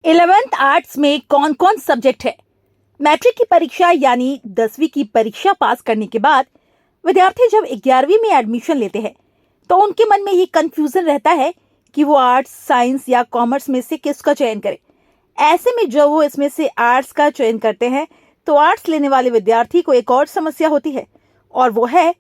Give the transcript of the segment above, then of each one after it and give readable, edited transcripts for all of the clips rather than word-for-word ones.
11th arts में कौन कौन सब्जेक्ट है? मैट्रिक की परीक्षा यानी 10वीं की परीक्षा पास करने के बाद विद्यार्थी जब 11वीं में एडमिशन लेते हैं तो उनके मन में ये कंफ्यूजन रहता है कि वो आर्ट्स, साइंस या कॉमर्स में से किसका चयन करें। ऐसे में जब वो इसमें से आर्ट्स का चयन करते हैं तो आर्ट्स लेने वाले विद्यार्थी को एक और समस्या होती है, और वो है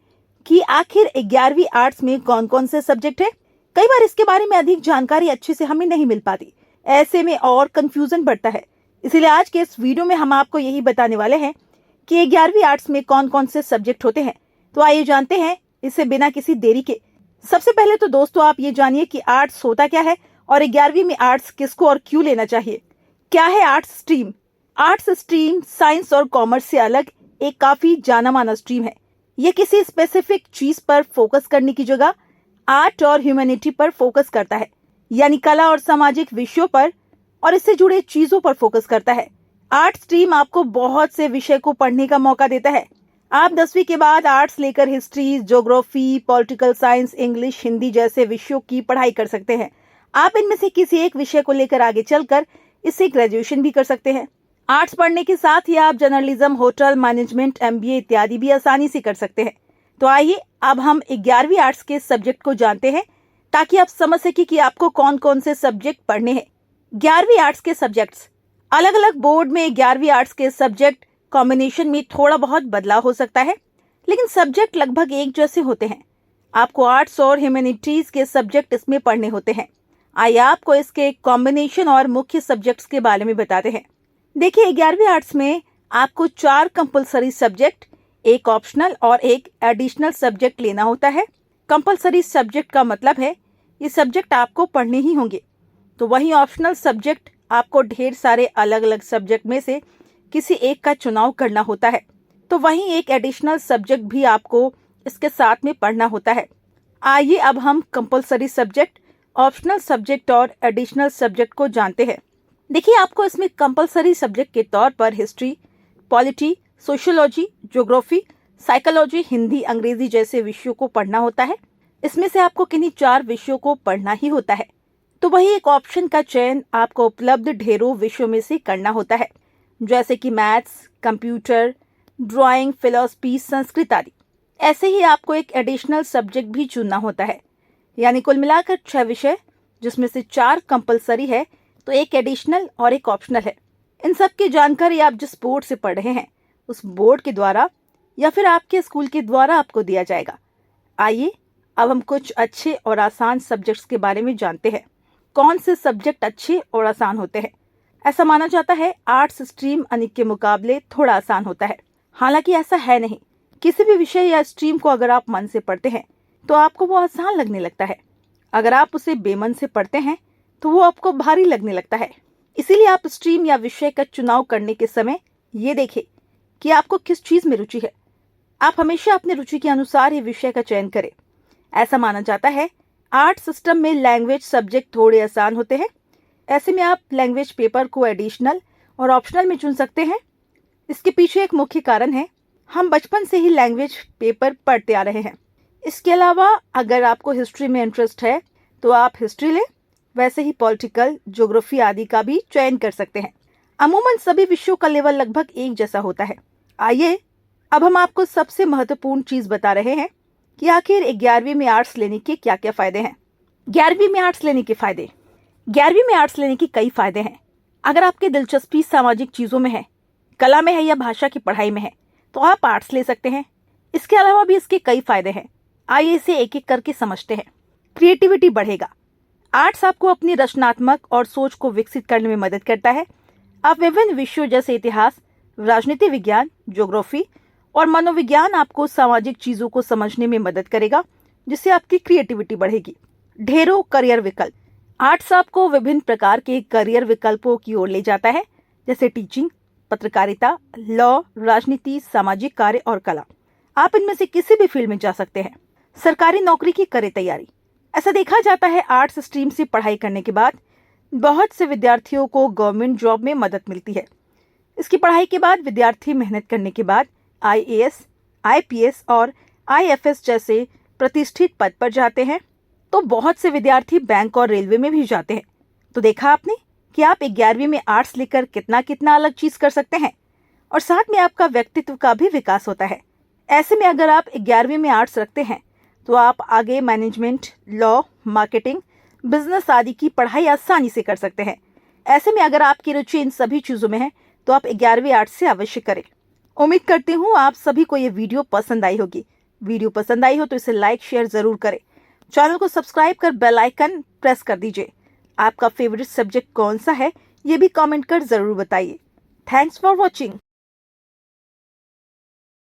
कि आखिर 11वीं आर्ट्स में कौन कौन से सब्जेक्ट है। कई बार इसके बारे में अधिक जानकारी अच्छे से हमें नहीं मिल पाती, ऐसे में और कंफ्यूजन बढ़ता है। इसीलिए आज के इस वीडियो में हम आपको यही बताने वाले हैं कि 11वीं आर्ट्स में कौन कौन से सब्जेक्ट होते हैं। तो आइए जानते हैं इसे बिना किसी देरी के। सबसे पहले तो दोस्तों आप ये जानिए कि आर्ट्स होता क्या है और 11वीं में आर्ट्स किसको और क्यों लेना चाहिए। क्या है arts stream? Arts stream science और कॉमर्स से अलग एक काफी जाना माना स्ट्रीम है। यह किसी स्पेसिफिक चीज पर फोकस करने की जगह आर्ट और ह्यूमैनिटी पर फोकस करता है, यानी कला और सामाजिक विषयों पर और इससे जुड़े चीजों पर फोकस करता है। आर्ट स्ट्रीम आपको बहुत से विषय को पढ़ने का मौका देता है। आप 10वीं के बाद आर्ट्स लेकर history, geography, political science, English, Hindi जैसे विषयों की पढ़ाई कर सकते हैं। आप इनमें से किसी एक विषय को लेकर आगे चलकर इससे ग्रेजुएशन भी कर सकते हैं। आर्ट्स पढ़ने के साथ ही आप जर्नलिज्म, होटल मैनेजमेंट, MBA इत्यादि भी आसानी से कर सकते हैं। तो आइए अब हम 11वीं आर्ट्स के सब्जेक्ट को जानते हैं ताकि आप समझ सके कि आपको कौन कौन से सब्जेक्ट पढ़ने हैं। 11वीं आर्ट्स के सब्जेक्ट्स अलग अलग बोर्ड में 11वीं आर्ट्स के सब्जेक्ट कॉम्बिनेशन में थोड़ा बहुत बदलाव हो सकता है, लेकिन सब्जेक्ट लगभग एक जैसे होते हैं। आपको आर्ट्स और ह्यूमैनिटीज के सब्जेक्ट इसमें पढ़ने होते हैं। आइए आपको इसके कॉम्बिनेशन और मुख्य सब्जेक्ट्स के बारे में बताते हैं। देखिए, 11वीं आर्ट्स में आपको 4 कंपलसरी सब्जेक्ट, एक ऑप्शनल और एक एडिशनल सब्जेक्ट लेना होता है। कंपलसरी सब्जेक्ट का मतलब है ये सब्जेक्ट आपको पढ़ने ही होंगे, तो वहीं ऑप्शनल सब्जेक्ट आपको ढेर सारे अलग अलग सब्जेक्ट में से किसी एक का चुनाव करना होता है। तो वहीं एक एडिशनल सब्जेक्ट भी आपको इसके साथ में पढ़ना होता है। आइए अब हम कंपलसरी सब्जेक्ट, ऑप्शनल सब्जेक्ट और एडिशनल सब्जेक्ट को जानते हैं। देखिए, आपको इसमें कंपलसरी सब्जेक्ट के तौर पर history, polity, sociology, geography, psychology, Hindi, अंग्रेजी जैसे विषयों को पढ़ना होता है। इसमें से आपको किन्हीं 4 विषयों को पढ़ना ही होता है। तो वही एक ऑप्शन का चयन आपको उपलब्ध ढेरों विषयों में से करना होता है, जैसे कि maths, computer, drawing, philosophy, Sanskrit आदि। ऐसे ही आपको एक एडिशनल सब्जेक्ट भी चुनना होता है, यानी कुल मिलाकर 6 विषय, जिसमें से 4 कंपलसरी है तो एक एडिशनल और एक ऑप्शनल है। इन सब की जानकारी आप जिस बोर्ड से पढ़ रहे हैं उस बोर्ड के द्वारा या फिर आपके स्कूल के द्वारा आपको दिया जाएगा। आइए अब हम कुछ अच्छे और आसान सब्जेक्ट्स के बारे में जानते हैं। कौन से सब्जेक्ट अच्छे और आसान होते हैं? ऐसा माना जाता है आर्ट्स स्ट्रीम अन्य के मुकाबले थोड़ा आसान होता है। हालांकि ऐसा है नहीं। किसी भी विषय या स्ट्रीम को अगर आप मन से पढ़ते हैं तो आपको वो आसान लगने लगता है। अगर आप उसे बेमन से पढ़ते हैं तो वो आपको भारी लगने लगता है। इसीलिए आप स्ट्रीम या विषय का चुनाव करने के समय ये देखें कि आपको किस चीज में रुचि है। आप हमेशा अपनी रुचि के अनुसार ये विषय का चयन करें। ऐसा माना जाता है आर्ट सिस्टम में लैंग्वेज सब्जेक्ट थोड़े आसान होते हैं। ऐसे में आप लैंग्वेज पेपर को एडिशनल और ऑप्शनल में चुन सकते हैं। इसके पीछे एक मुख्य कारण है, हम बचपन से ही लैंग्वेज पेपर पढ़ते आ रहे हैं। इसके अलावा अगर आपको हिस्ट्री में इंटरेस्ट है तो आप हिस्ट्री लें, वैसे ही पॉलिटिकल, ज्योग्राफी आदि का भी चयन कर सकते हैं। अमूमन सभी विषयों का लेवल लगभग एक जैसा होता है। आइए अब हम आपको सबसे महत्वपूर्ण चीज बता रहे हैं कि आखिर 11वीं में आर्ट्स लेने के क्या क्या फायदे हैं। 11वीं में आर्ट्स लेने के फायदे। 11वीं में आर्ट्स लेने के कई फायदे हैं। अगर आपकी दिलचस्पी सामाजिक चीजों में है, कला में है या भाषा की पढ़ाई में है तो आप आर्ट्स ले सकते हैं। इसके अलावा भी इसके कई फायदे हैं। आइए इसे एक एक करके समझते हैं। क्रिएटिविटी बढ़ेगा। आर्ट्स आपको अपनी रचनात्मक और सोच को विकसित करने में मदद करता है। आप विभिन्न विषयों जैसे इतिहास, राजनीति विज्ञान, ज्योग्राफी और मनोविज्ञान आपको सामाजिक चीजों को समझने में मदद करेगा, जिससे आपकी क्रिएटिविटी बढ़ेगी। ढेरों करियर विकल्प। आर्ट्स आपको विभिन्न प्रकार के करियर विकल्पों की ओर ले जाता है, जैसे टीचिंग, पत्रकारिता, लॉ, राजनीति, सामाजिक कार्य और कला। आप इनमें से किसी भी फील्ड में जा सकते हैं। सरकारी नौकरी की करें तैयारी। ऐसा देखा जाता है आर्ट्स स्ट्रीम से पढ़ाई करने के बाद बहुत से विद्यार्थियों को गवर्नमेंट जॉब में मदद मिलती है। इसकी पढ़ाई के बाद विद्यार्थी मेहनत करने के बाद IAS, IPS और IFS जैसे प्रतिष्ठित पद पर जाते हैं। तो बहुत से विद्यार्थी बैंक और रेलवे में भी जाते हैं। तो देखा आपने कि आप 11वीं में आर्ट्स लेकर कितना कितना अलग चीज कर सकते हैं और साथ में आपका व्यक्तित्व का भी विकास होता है। ऐसे में अगर आप 11वीं में आर्ट्स रखते हैं तो आप आगे मैनेजमेंट, लॉ, मार्केटिंग, बिजनेस आदि की पढ़ाई आसानी से कर सकते हैं। ऐसे में अगर आपकी रुचि इन सभी चीजों में है तो आप 11वीं आर्ट्स से अवश्य करें। उम्मीद करती हूँ आप सभी को ये वीडियो पसंद आई होगी। वीडियो पसंद आई हो तो इसे लाइक शेयर जरूर करें। चैनल को सब्सक्राइब कर बेल आइकन प्रेस कर दीजिए। आपका फेवरेट सब्जेक्ट कौन सा है ये भी कमेंट कर जरूर बताइए। Thanks for watching.